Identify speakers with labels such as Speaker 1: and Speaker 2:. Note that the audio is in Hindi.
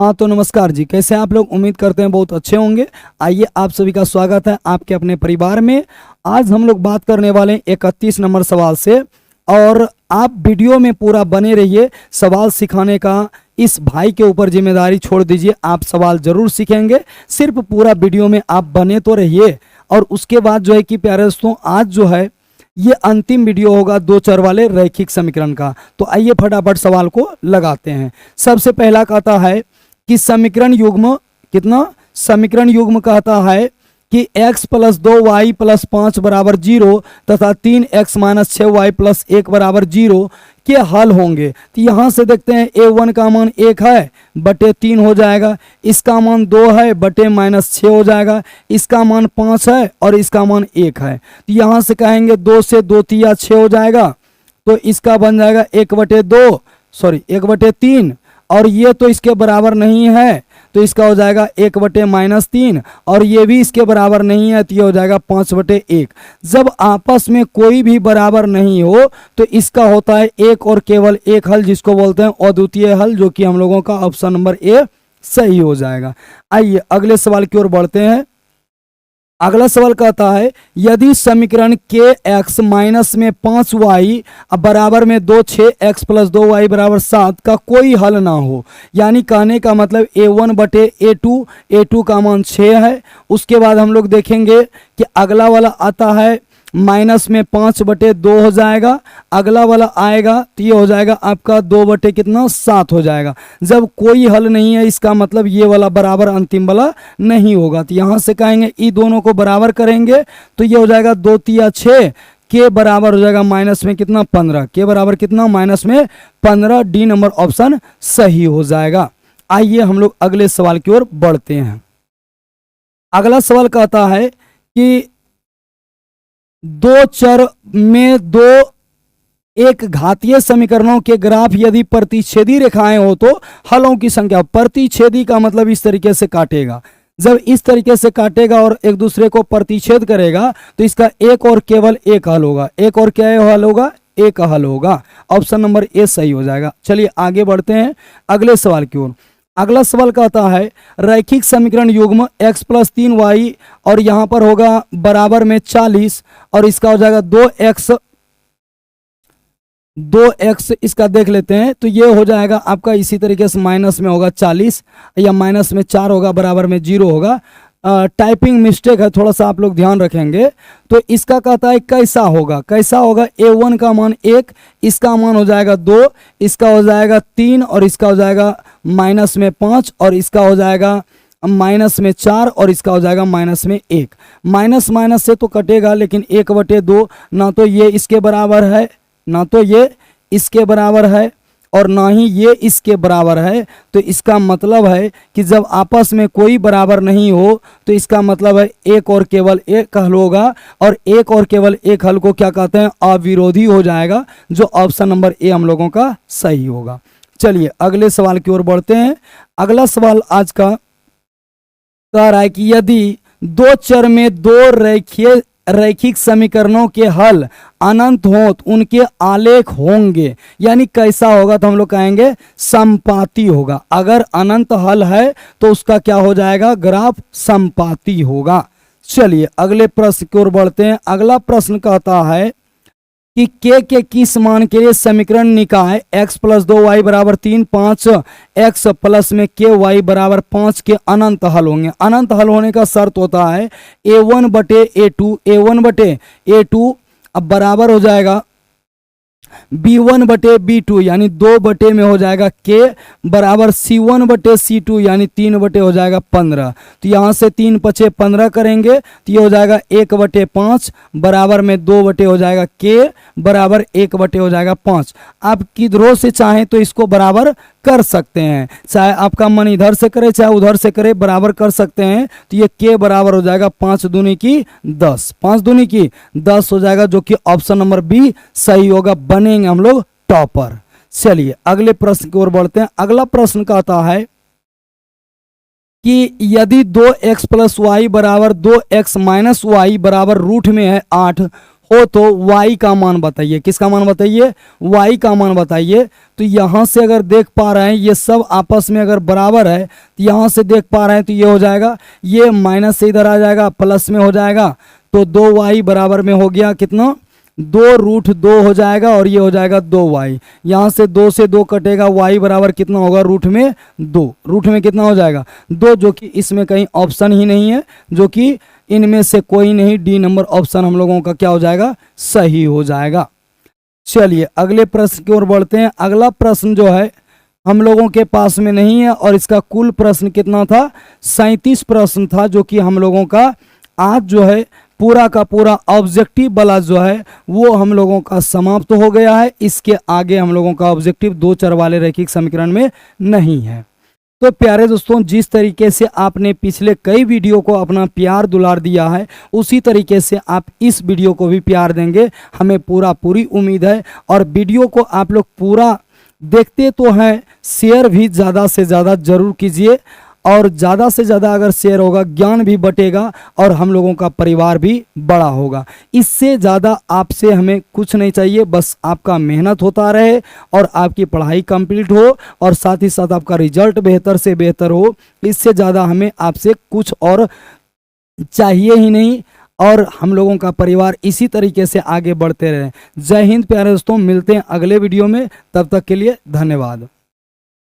Speaker 1: हाँ तो नमस्कार जी, कैसे हैं आप लोग। उम्मीद करते हैं बहुत अच्छे होंगे। आइए, आप सभी का स्वागत है आपके अपने परिवार में। आज हम लोग बात करने वाले हैं 31 नंबर सवाल से, और आप वीडियो में पूरा बने रहिए। सवाल सिखाने का इस भाई के ऊपर जिम्मेदारी छोड़ दीजिए, आप सवाल जरूर सीखेंगे। सिर्फ पूरा वीडियो में आप बने तो रहिए। और उसके बाद जो है कि प्यारे दोस्तों, आज जो है ये अंतिम वीडियो होगा दो चर वाले रैखिक समीकरण का। तो आइए फटाफट सवाल को लगाते हैं। सबसे पहला कहता है कि समीकरण युग्म कितना, समीकरण युग्म कहता है कि x प्लस 2y प्लस 5 बराबर 0 तथा 3x माइनस 6y प्लस 1 बराबर 0 के हल होंगे। तो यहाँ से देखते हैं a1 का मान 1 है बटे 3 हो जाएगा, इसका मान 2 है बटे माइनस 6 हो जाएगा, इसका मान 5 है और इसका मान 1 है। तो यहाँ से कहेंगे 2 से 2 तिया 6 हो जाएगा, तो इसका बन जाएगा 1/3, और ये तो इसके बराबर नहीं है तो इसका हो जाएगा 1/-3, और ये भी इसके बराबर नहीं है तो ये हो जाएगा 5/1। जब आपस में कोई भी बराबर नहीं हो तो इसका होता है एक और केवल एक हल, जिसको बोलते हैं अद्वितीय हल, जो कि हम लोगों का ऑप्शन नंबर ए सही हो जाएगा। आइए अगले सवाल की ओर बढ़ते हैं। अगला सवाल कहता है यदि समीकरण के एक्स माइनस में 5y बराबर में 2 6x प्लस 2y बराबर 7 का कोई हल ना हो, यानी कहने का मतलब a1/a2 का मान 6 है। उसके बाद हम लोग देखेंगे कि अगला वाला आता है माइनस में 5/2 हो जाएगा, अगला वाला आएगा तो ये हो जाएगा आपका 2/7 हो जाएगा। जब कोई हल नहीं है इसका मतलब ये वाला बराबर अंतिम वाला नहीं होगा। तो यहाँ से कहेंगे ई दोनों को बराबर करेंगे तो ये हो जाएगा 2 तिया 6 के बराबर हो जाएगा माइनस में कितना 15, के बराबर कितना माइनस में 15। डी नंबर ऑप्शन सही हो जाएगा। आइए हम लोग अगले सवाल की ओर बढ़ते हैं। अगला सवाल कहता है कि दो चर में दो एक घातीय समीकरणों के ग्राफ यदि प्रतिच्छेदी रेखाएं हो तो हलों की संख्या। प्रतिच्छेदी का मतलब इस तरीके से काटेगा, जब इस तरीके से काटेगा और एक दूसरे को प्रतिच्छेद करेगा तो इसका एक और केवल एक हल होगा। एक और क्या हल होगा, एक हल होगा। ऑप्शन नंबर ए सही हो जाएगा। चलिए आगे बढ़ते हैं अगले सवाल की ओर। अगला सवाल कहता है रैखिक समीकरण युग्म x प्लस 3y और यहाँ पर होगा बराबर में 40, और इसका हो जाएगा 2x इसका देख लेते हैं तो ये हो जाएगा आपका इसी तरीके से माइनस में होगा 40 या माइनस में 4 होगा, बराबर में 0 होगा। टाइपिंग मिस्टेक है, थोड़ा सा आप लोग ध्यान रखेंगे। तो इसका कहता है कैसा होगा, कैसा होगा, a1 का मान 1, इसका मान हो जाएगा 2, इसका हो जाएगा 3 और इसका हो जाएगा माइनस में 5 और इसका हो जाएगा माइनस में 4 और इसका हो जाएगा माइनस में 1। माइनस माइनस से तो कटेगा, लेकिन 1/2 ना तो ये इसके बराबर है, ना तो ये इसके बराबर है और ना ही ये इसके बराबर है। तो इसका मतलब है कि जब आपस में कोई बराबर नहीं हो तो इसका मतलब है एक और केवल एक हल होगा, और एक और केवल एक हल को क्या कहते हैं, अविरोधी हो जाएगा, जो ऑप्शन नंबर ए हम लोगों का सही होगा। चलिए अगले सवाल की ओर बढ़ते हैं। अगला सवाल आज का कह रहा है कि यदि दो चर में दो रैखिक समीकरणों के हल अनंत हो तो उनके आलेख होंगे, यानी कैसा होगा, तो हम लोग कहेंगे समपाती होगा। अगर अनंत हल है तो उसका क्या हो जाएगा, ग्राफ समपाती होगा। चलिए अगले प्रश्न की ओर बढ़ते हैं। अगला प्रश्न कहता है कि के किस मान के लिए समीकरण निकाय x प्लस 2y बराबर 3 5x प्लस में के y बराबर 5 के अनंत हल होंगे। अनंत हल होने का शर्त होता है a1/a2 अब बराबर हो जाएगा b1/b2 यानी 2 में हो जाएगा k बराबर c1/c2 यानी 3 हो जाएगा 15। तो यहाँ से 3 × 5 = 15 करेंगे तो ये हो जाएगा 1/5 बराबर में 2 हो जाएगा k बराबर 1 हो जाएगा 5। आप किधरों से चाहें तो इसको बराबर कर सकते हैं, चाहे आपका मन इधर से करे चाहे उधर से करे, बराबर कर सकते हैं। तो ये k बराबर हो जाएगा 5 दूनी की 10, 5 दूनी की 10 हो जाएगा, जो कि ऑप्शन नंबर बी सही होगा। बनेंगे हम लोग टॉपर। चलिए अगले प्रश्न की ओर बढ़ते हैं। अगला प्रश्न कहता है कि यदि 2x प्लस वाई बराबर 2x माइनस वाई बराबर रूट में है 8 ओ तो y का मान बताइए, किसका मान बताइए, y का मान बताइए। तो यहाँ से अगर देख पा रहे हैं ये सब आपस में अगर बराबर है तो यहाँ से देख पा रहे हैं तो ये हो जाएगा, ये माइनस से इधर आ जाएगा, प्लस में हो जाएगा। तो 2y बराबर में हो गया कितना, 2√2 हो जाएगा और ये हो जाएगा 2y। यहाँ से 2 से 2 कटेगा, y बराबर कितना होगा, रूट में 2। रूट में कितना हो जाएगा 2, जो कि इसमें कहीं ऑप्शन ही नहीं है, जो कि इनमें से कोई नहीं, डी नंबर ऑप्शन हम लोगों का क्या हो जाएगा, सही हो जाएगा। चलिए अगले प्रश्न की ओर बढ़ते हैं। अगला प्रश्न जो है हम लोगों के पास में नहीं है और इसका कुल प्रश्न कितना था, 37 प्रश्न था, जो कि हम लोगों का आज जो है पूरा का पूरा ऑब्जेक्टिव वाला जो है वो हम लोगों का समाप्त हो गया है। इसके आगे हम लोगों का ऑब्जेक्टिव 2 चर वाले रैखिक समीकरण में नहीं है। तो प्यारे दोस्तों, जिस तरीके से आपने पिछले कई वीडियो को अपना प्यार दुलार दिया है, उसी तरीके से आप इस वीडियो को भी प्यार देंगे, हमें पूरी उम्मीद है। और वीडियो को आप लोग पूरा देखते तो हैं, शेयर भी ज़्यादा से ज़्यादा जरूर कीजिए, और ज़्यादा से ज़्यादा अगर शेयर होगा ज्ञान भी बटेगा और हम लोगों का परिवार भी बड़ा होगा। इससे ज़्यादा आपसे हमें कुछ नहीं चाहिए, बस आपका मेहनत होता रहे और आपकी पढ़ाई कंप्लीट हो और साथ ही साथ आपका रिजल्ट बेहतर से बेहतर हो। इससे ज़्यादा हमें आपसे कुछ और चाहिए ही नहीं, और हम लोगों का परिवार इसी तरीके से आगे बढ़ते रहे। जय हिंद प्यारे दोस्तों, मिलते हैं अगले वीडियो में, तब तक के लिए धन्यवाद।